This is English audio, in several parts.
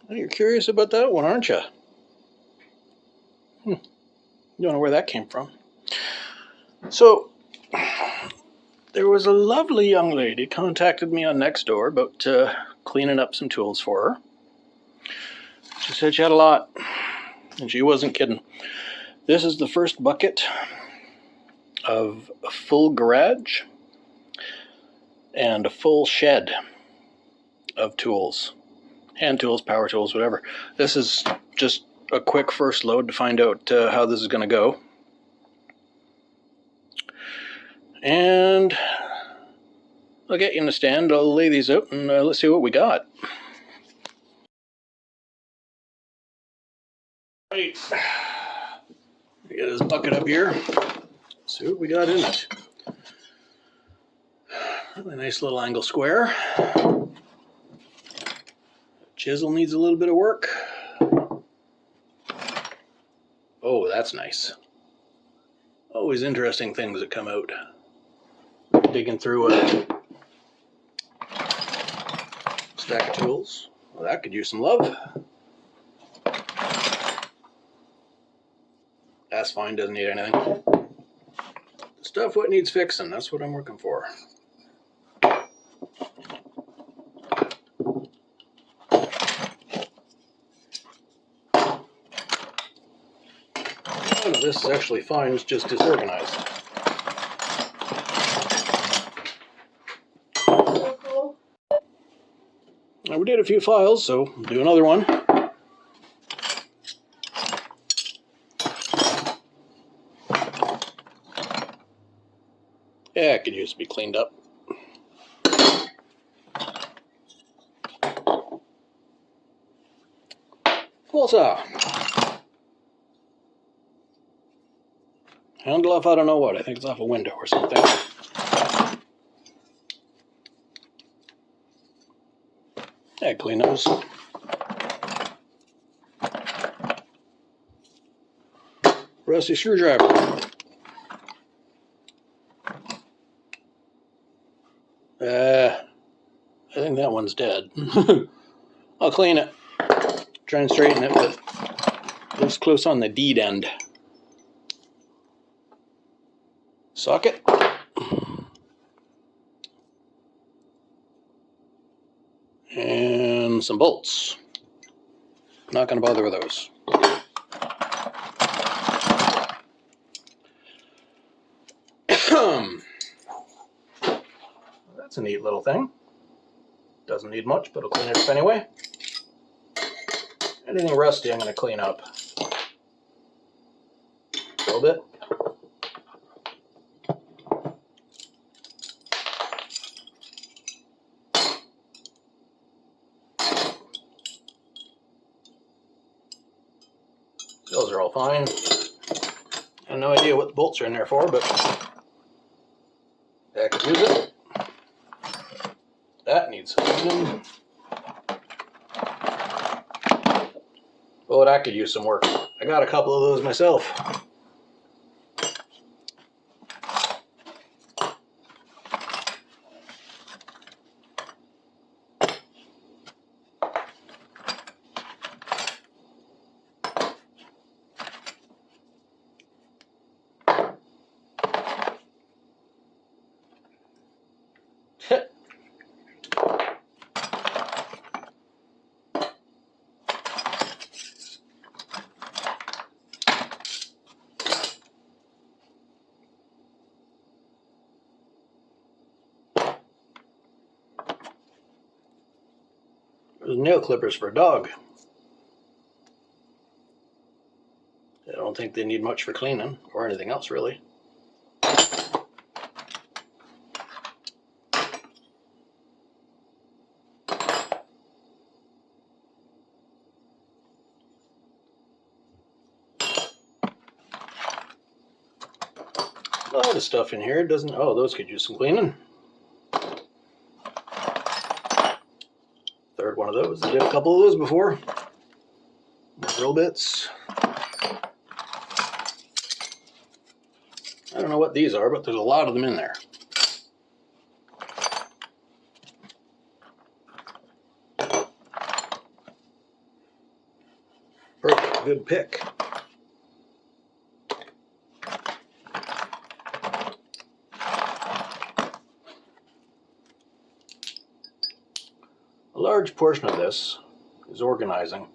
You're curious about that one, aren't you? You don't know where that came from. So, there was a lovely young lady contacted me on Nextdoor about cleaning up some tools for her. She said she had a lot, and she wasn't kidding. This is the first bucket of a full garage and a full shed of tools. Hand tools, power tools, whatever. This is just a quick first load to find out how this is going to go. And I'll get you in the stand, I'll lay these out, and let's see what we got. Right. Get this bucket up here. See what we got in it. Really nice little angle square. Chisel needs a little bit of work. Oh, that's nice. Always interesting things that come out. Digging through a stack of tools. Well, that could use some love. That's fine, doesn't need anything. Stuff what needs fixing, that's what I'm working for. Oh, no, this is actually fine, it's just disorganized. Now, we did a few files, so we'll do another one. Yeah, it could use to be cleaned up. Pull saw. Handle off, I don't know what. I think it's off a window or something. Yeah, clean those. Rusty screwdriver. I think that one's dead. I'll clean it. Try and straighten it, but it's close on the deed end. Socket. And some bolts. Not going to bother with those. That's a neat little thing. Doesn't need much, but I'll clean it up anyway. Anything rusty I'm going to clean up. A little bit. Those are all fine. I have no idea what the bolts are in there for, but I could use it. That needs cleaning. Oh, that could use some work. I got a couple of those myself. There's nail clippers for a dog. I don't think they need much for cleaning or anything else really. A lot of stuff in here doesn't. Oh, those could use some cleaning. Third one of those. I did a couple of those before. Drill bits. I don't know what these are, but there's a lot of them in there. good pick. A large portion of this is organizing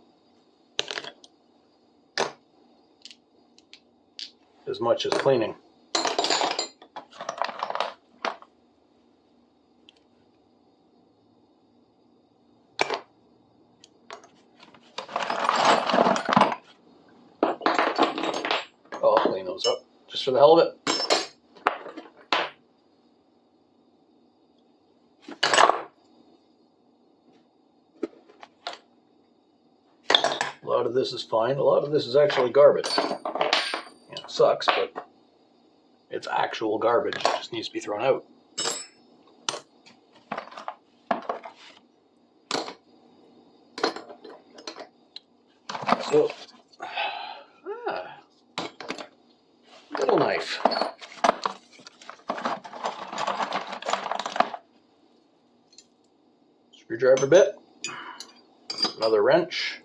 as much as cleaning. I'll clean those up just for the hell of it. A lot of this is fine. A lot of this is actually garbage. It sucks, but it's actual garbage. It just needs to be thrown out. So, little knife. Screwdriver bit. Another wrench.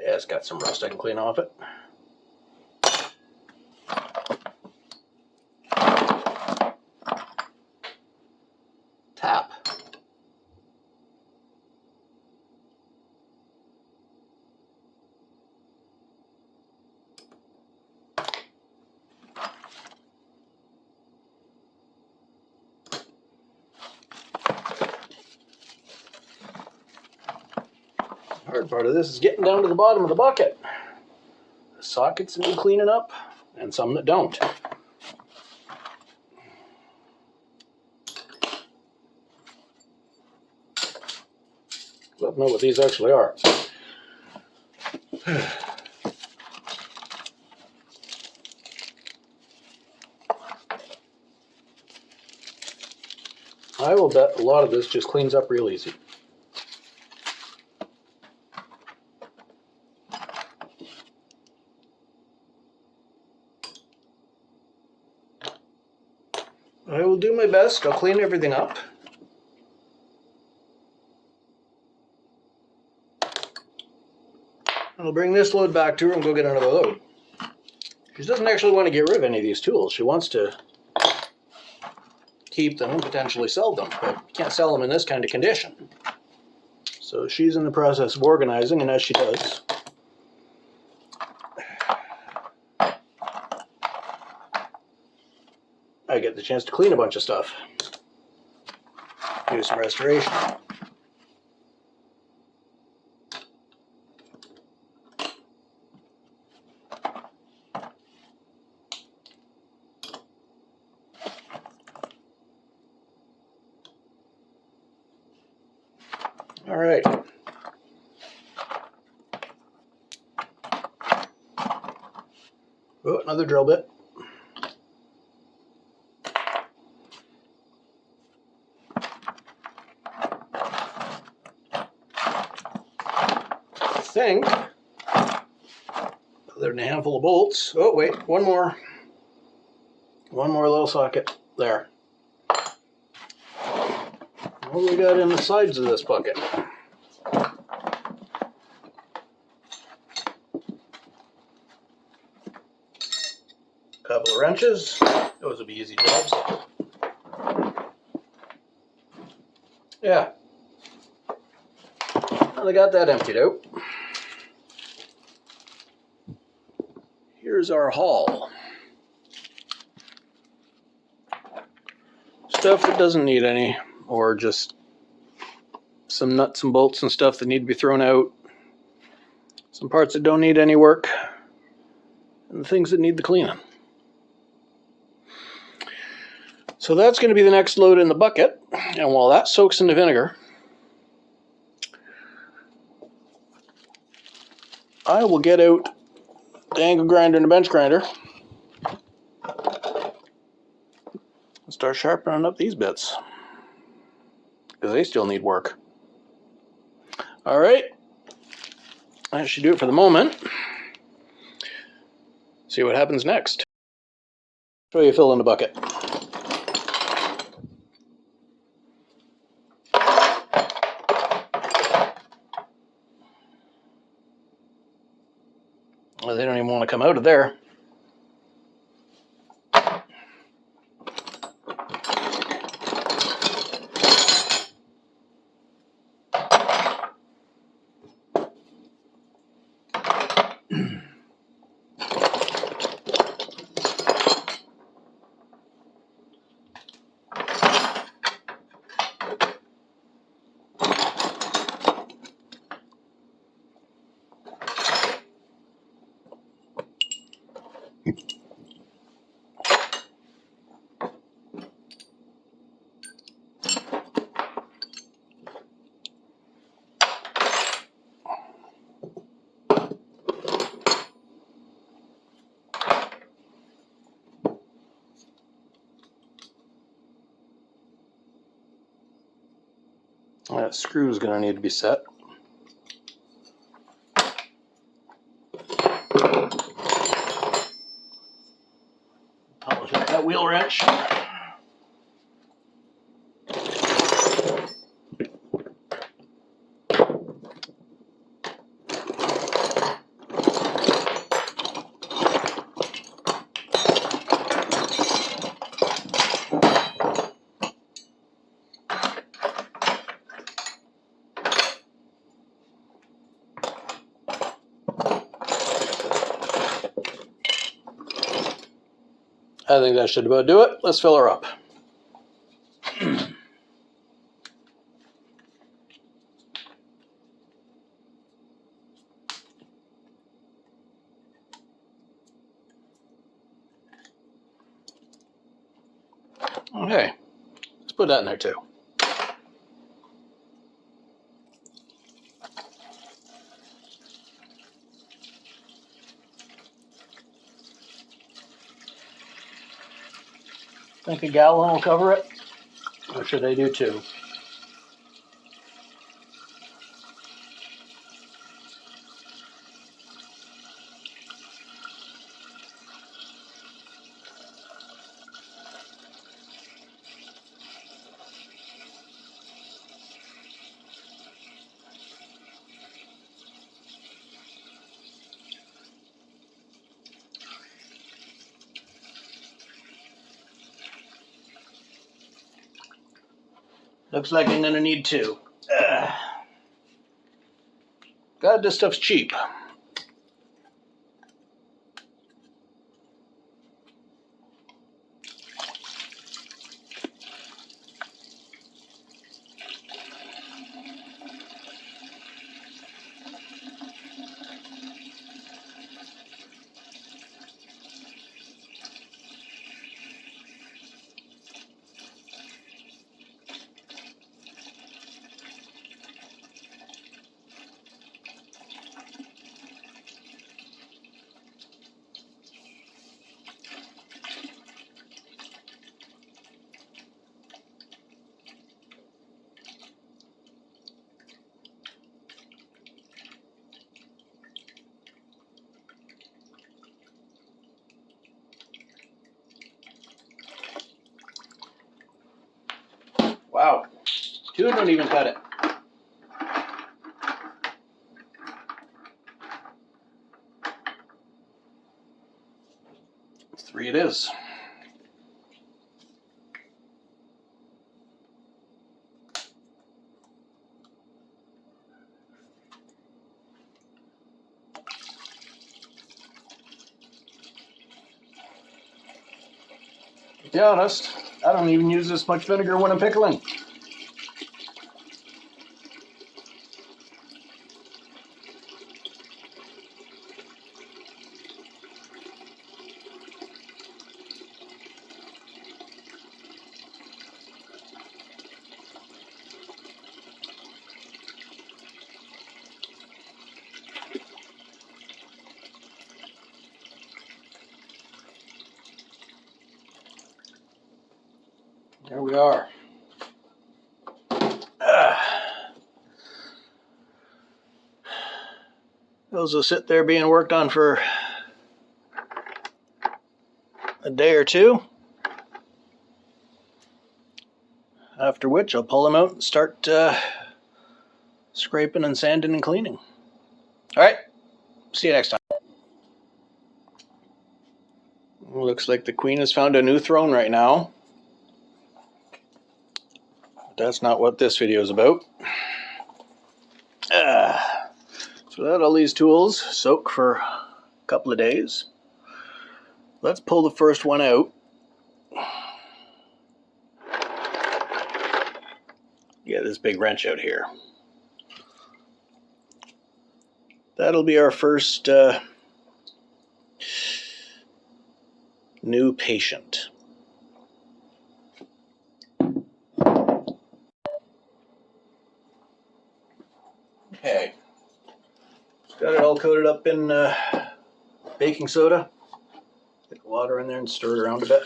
Yeah, it's got some rust I can clean off it. Tap. The hard part of this is getting down to the bottom of the bucket. The sockets need cleaning up, and some that don't. Let me know what these actually are. I will bet a lot of this just cleans up real easy. I will do my best. I'll clean everything up. I'll bring this load back to her and go get another load. She doesn't actually want to get rid of any of these tools. She wants to keep them and potentially sell them, but you can't sell them in this kind of condition. So she's in the process of organizing, and as she does, I get the chance to clean a bunch of stuff. Do some restoration. All right. Oh, another drill bit. I think, other than a handful of bolts. Oh, wait, one more. One more little socket there. What do we got in the sides of this bucket? Couple of wrenches. Those will be easy jobs. Yeah. Well, they got that emptied out. Here's our haul. Stuff that doesn't need any, or just some nuts and bolts and stuff that need to be thrown out. Some parts that don't need any work, and the things that need the cleaning. So that's going to be the next load in the bucket, and while that soaks into vinegar, I will get out the angle grinder and the bench grinder and start sharpening up these bits, because they still need work. All right, that should do it for the moment. See what happens next. Show you fill in the bucket. Well, they don't even want to come out of there. That screw is going to need to be set. Polish up that wheel wrench. I think that should about do it. Let's fill her up. Okay, let's put that in there too. Think a gallon will cover it? Or should I do 2? Looks like I'm gonna need 2. God, this stuff's cheap. Wow, 2 don't even cut it. 3 it is. To be honest, I don't even use this much vinegar when I'm pickling. There we are. Those will sit there being worked on for a day or 2. After which I'll pull them out and start scraping and sanding and cleaning. All right, see you next time. Looks like the Queen has found a new throne right now. That's not what this video is about. So let all these tools soak for a couple of days. Let's pull the first one out. Get this big wrench out here. That'll be our first new patient. Okay. Got it all coated up in baking soda. Get the water in there and stir it around a bit.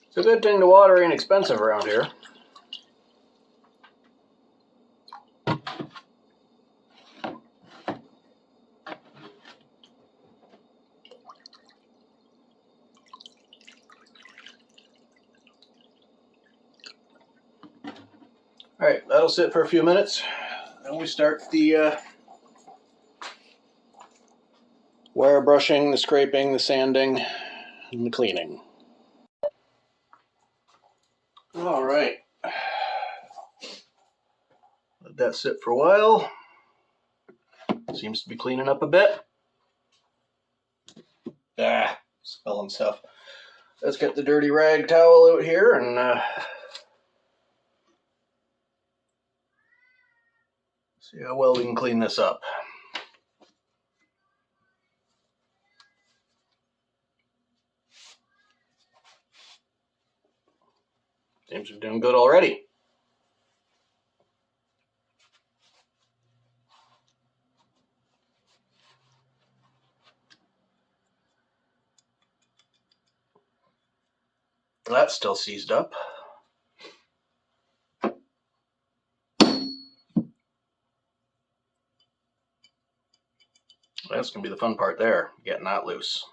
It's a good thing the water ain't expensive around here. Alright, that'll sit for a few minutes. Then we start the wire brushing, the scraping, the sanding, and the cleaning. Alright. Let that sit for a while. Seems to be cleaning up a bit. Spilling stuff. Let's get the dirty rag towel out here and see how well we can clean this up. Seems to be doing good already. That's still seized up. That's going to be the fun part there, getting that loose.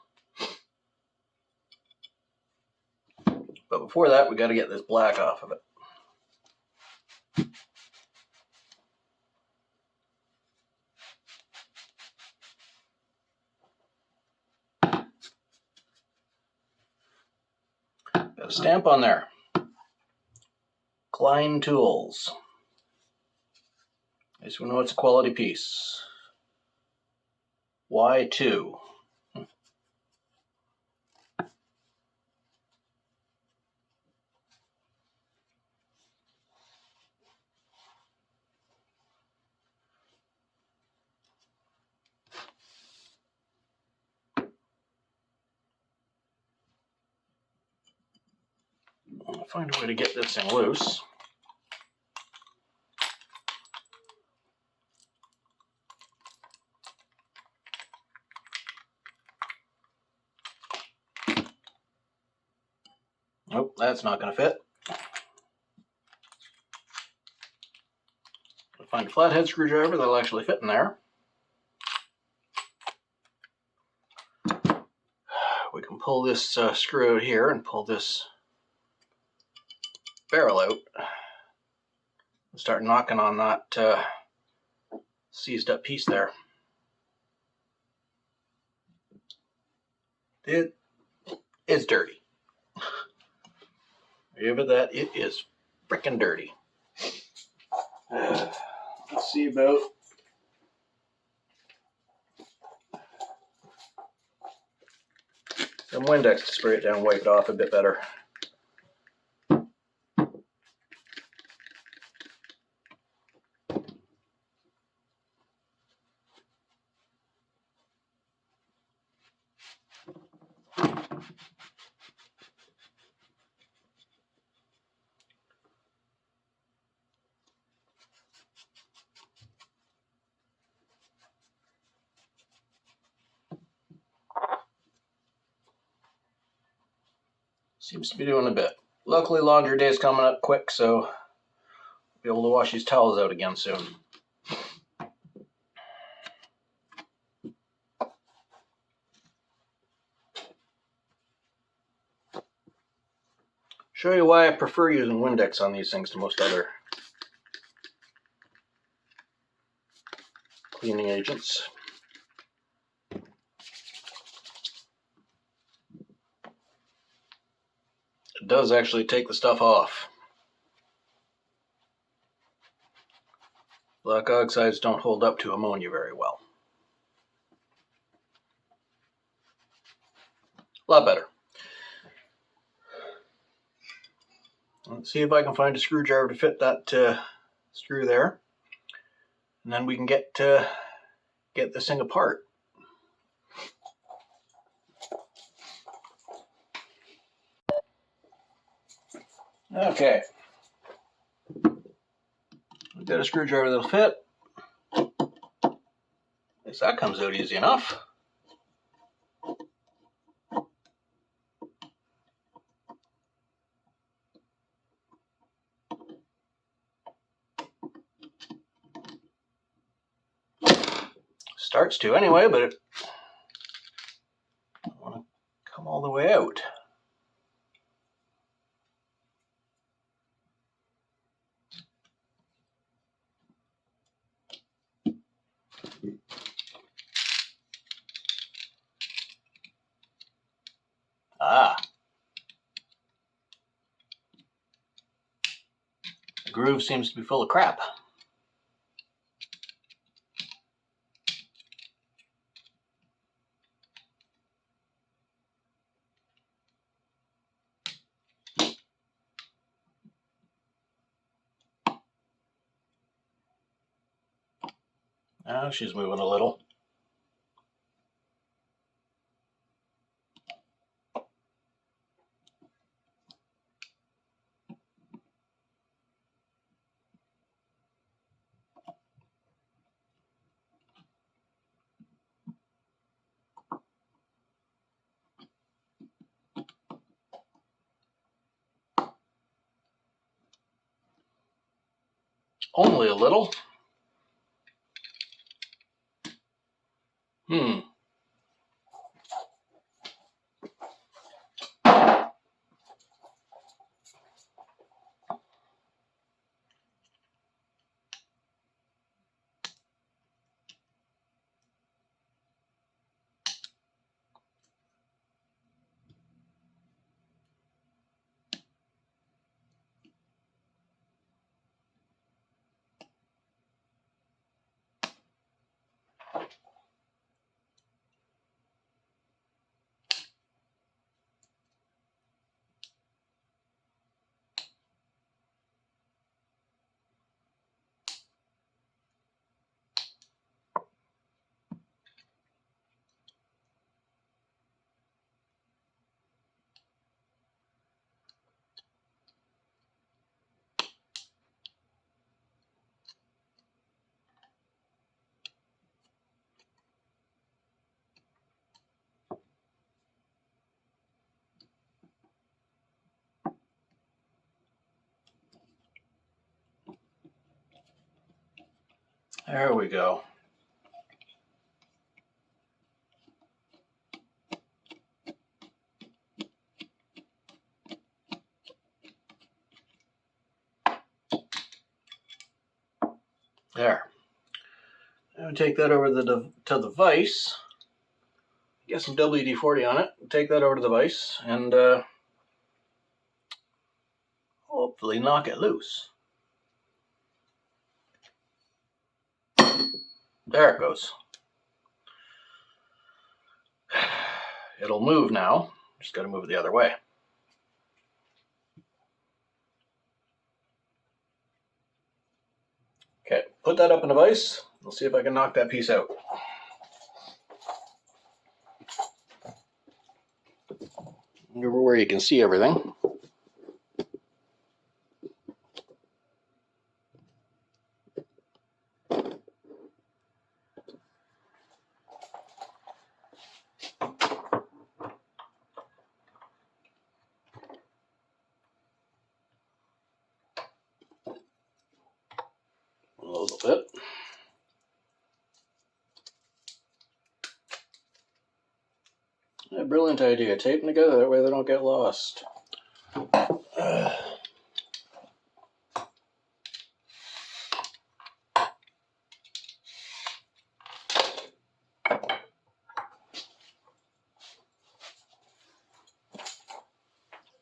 But before that, we got to get this black off of it. Got a stamp on there. Klein Tools. At least we know it's a quality piece. Y2. I'll find a way to get this thing loose. Nope, that's not going to fit. I'll find a flathead screwdriver that'll actually fit in there. We can pull this screw out here and pull this barrel out. And start knocking on that seized up piece there. It is dirty. Give it that, it is frickin' dirty. Let's see about some Windex to spray it down and wipe it off a bit better. Seems to be doing a bit. Luckily, laundry day is coming up quick, so I'll be able to wash these towels out again soon. Show you why I prefer using Windex on these things to most other cleaning agents. It does actually take the stuff off. Black oxides don't hold up to ammonia very well. A lot better. Let's see if I can find a screwdriver to fit that screw there. And then we can get this thing apart. Okay. We've got a screwdriver that'll fit. At least that comes out easy enough. Starts to anyway, but it doesn't want to come all the way out. Ah. The groove seems to be full of crap. Now she's moving a little. Only a little. There we go. There. Now take that over to the vise. Get some WD-40 on it. Take that over to the vise and hopefully knock it loose. There it goes. It'll move now. Just got to move it the other way. Okay, put that up in the vise. We'll see if I can knock that piece out. Over where you can see everything. A little bit. A brilliant idea. Tape them together, that way they don't get lost.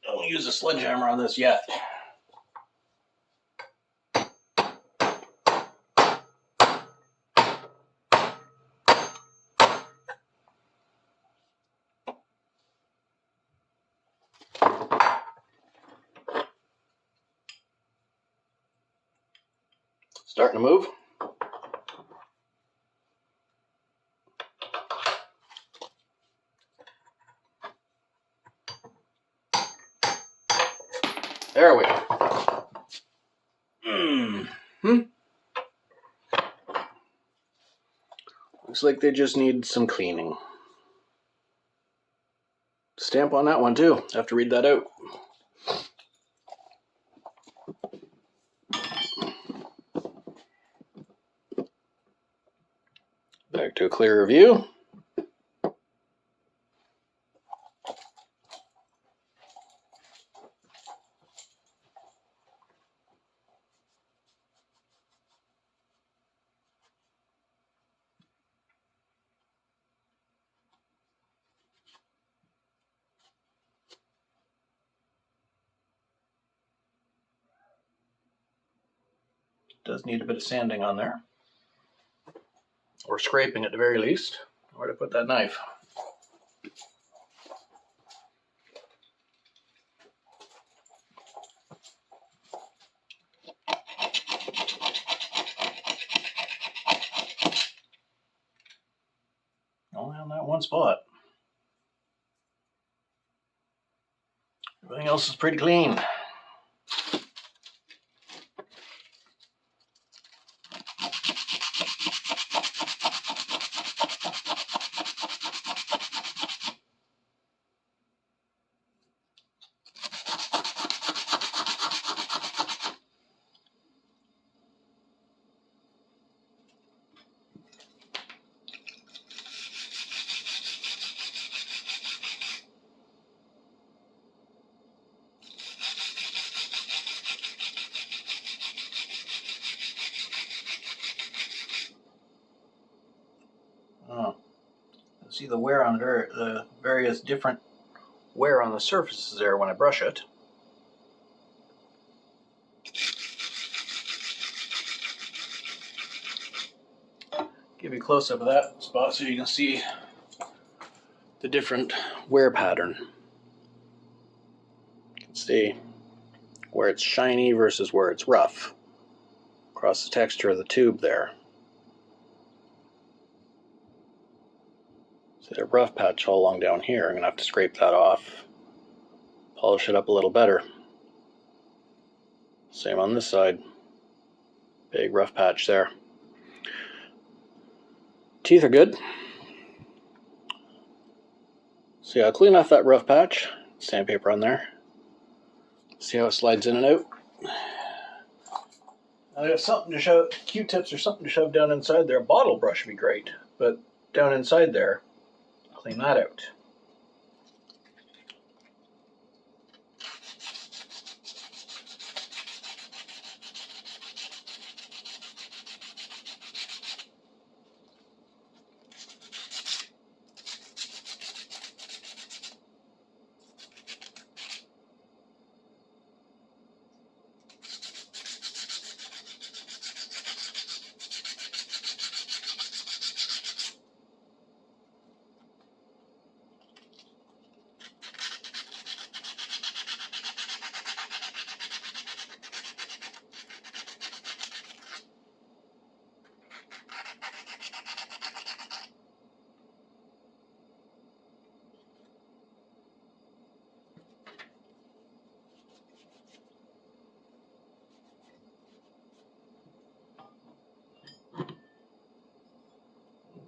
Don't use a sledgehammer on this yet. Starting to move. There we go. Looks like they just need some cleaning. Stamp on that one too. Have to read that out. Back to a clearer view. Does need a bit of sanding on there. Or scraping at the very least. Where to put that knife? Only on that one spot. Everything else is pretty clean. See the wear on the various different wear on the surfaces there when I brush it. Give you a close-up of that spot so you can see the different wear pattern. You can see where it's shiny versus where it's rough across the texture of the tube there. See the rough patch all along down here. I'm going to have to scrape that off, polish it up a little better. Same on this side. Big rough patch there. Teeth are good. So yeah, I'll clean off that rough patch. Sandpaper on there. See how it slides in and out. I got something to shove, Q-tips or something to shove down inside there. A bottle brush would be great, but down inside there, clean that out.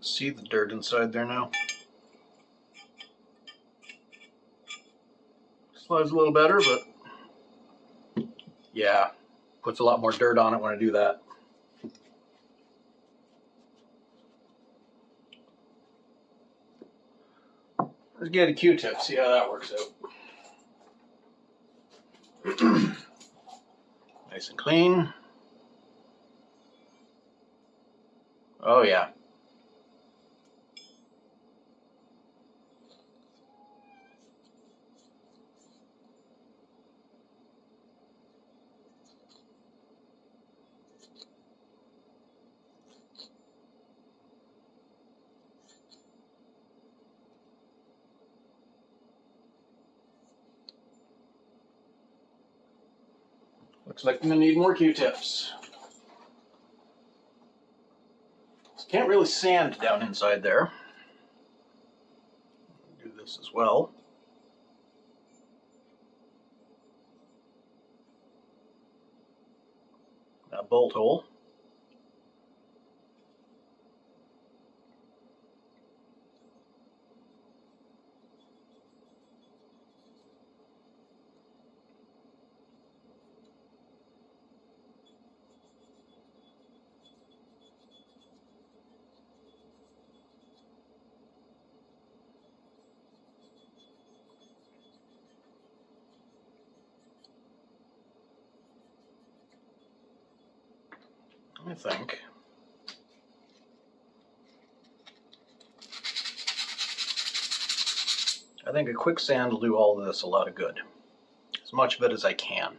See the dirt inside there now. Slides a little better, but yeah, puts a lot more dirt on it when I do that. Let's get a Q-tip, see how that works out. Nice and clean. Oh yeah. Looks like I'm gonna need more Q-tips. Can't really sand down inside there. Do this as well. That bolt hole. I think a quick sand will do all of this a lot of good. As much of it as I can.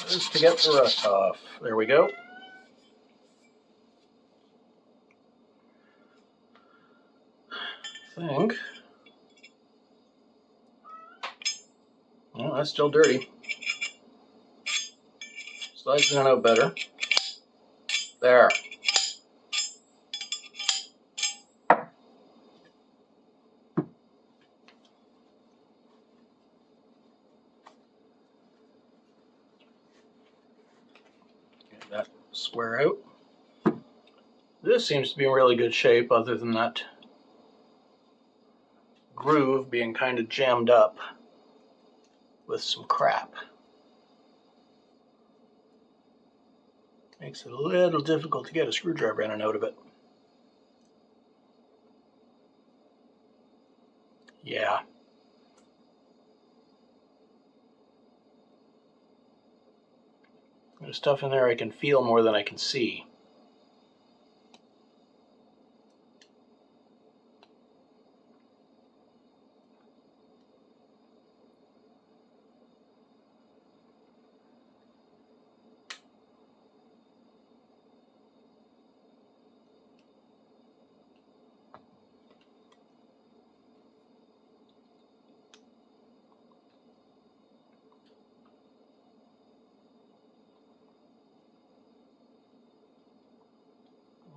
Just to get the rust off. There we go. I think. Well, that's still dirty. Slides it out better. There. Get that square out. This seems to be in really good shape, other than that groove being kind of jammed up with some crap. Makes it a little difficult to get a screwdriver in and out of it. Yeah. There's stuff in there I can feel more than I can see.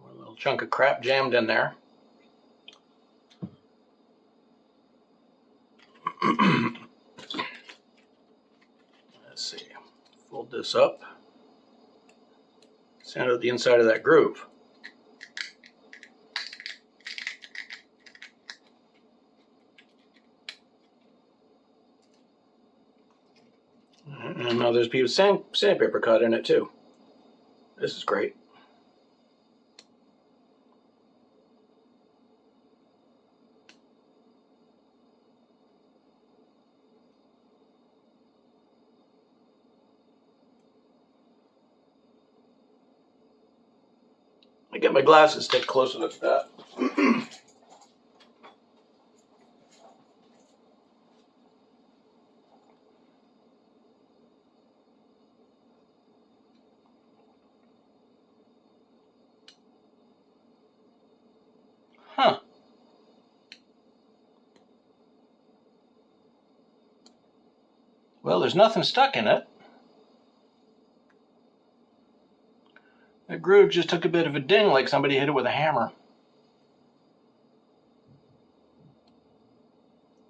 A little chunk of crap jammed in there. Let's see. Fold this up. Sand out the inside of that groove. And now there's a piece of sandpaper cut in it too. This is great. get my glasses, take a closer look at that. Huh. Well, there's nothing stuck in it. The groove just took a bit of a ding, like somebody hit it with a hammer.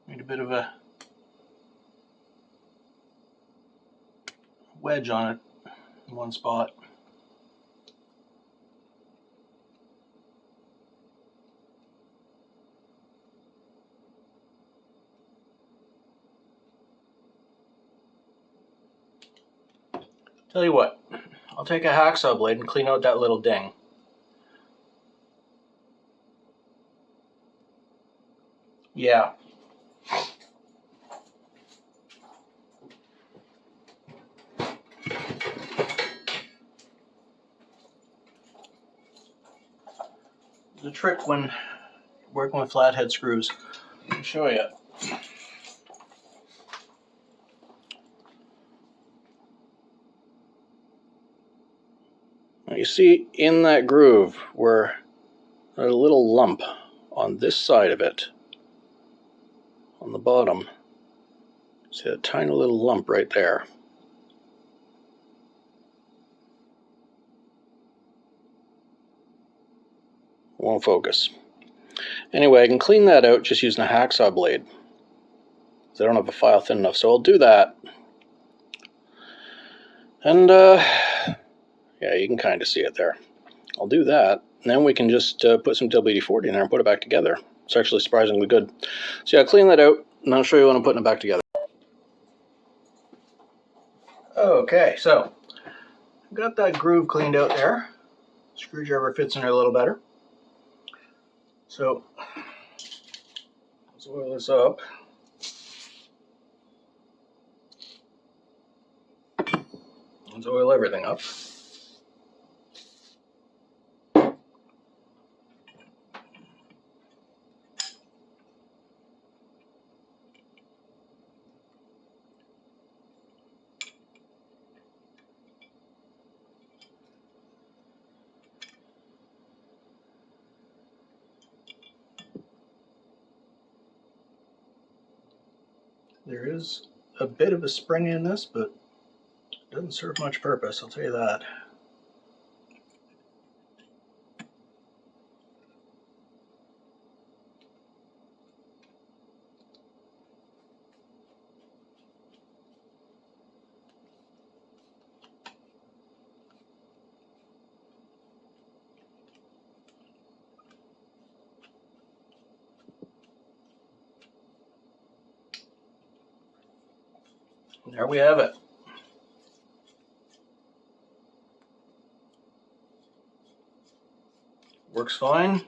Made a bit of a wedge on it in one spot. Tell you what, I'll take a hacksaw blade and clean out that little ding. Yeah. The trick when working with flathead screws, I'll show you. Now you see in that groove where a little lump on this side of it, on the bottom. See a tiny little lump right there. Won't focus. Anyway, I can clean that out just using a hacksaw blade. I don't have a file thin enough, so I'll do that. And yeah, you can kind of see it there. I'll do that, and then we can just put some WD-40 in there and put it back together. It's actually surprisingly good. So yeah, clean that out, and I'll show you when I'm putting it back together. Okay, so I've got that groove cleaned out there. Screwdriver fits in there a little better. So let's oil this up. Let's oil everything up. There is a bit of a spring in this, but it doesn't serve much purpose, I'll tell you that. And there we have it. Works fine.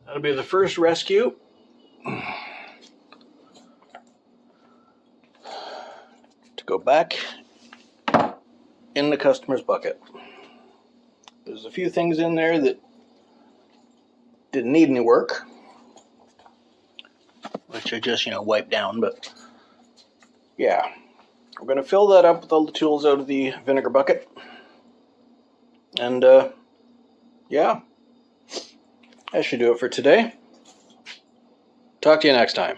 That'll be the first rescue. To go back in the customer's bucket. There's a few things in there that didn't need any work, which I just, wiped down, but yeah. We're going to fill that up with all the tools out of the vinegar bucket. And yeah, that should do it for today. Talk to you next time.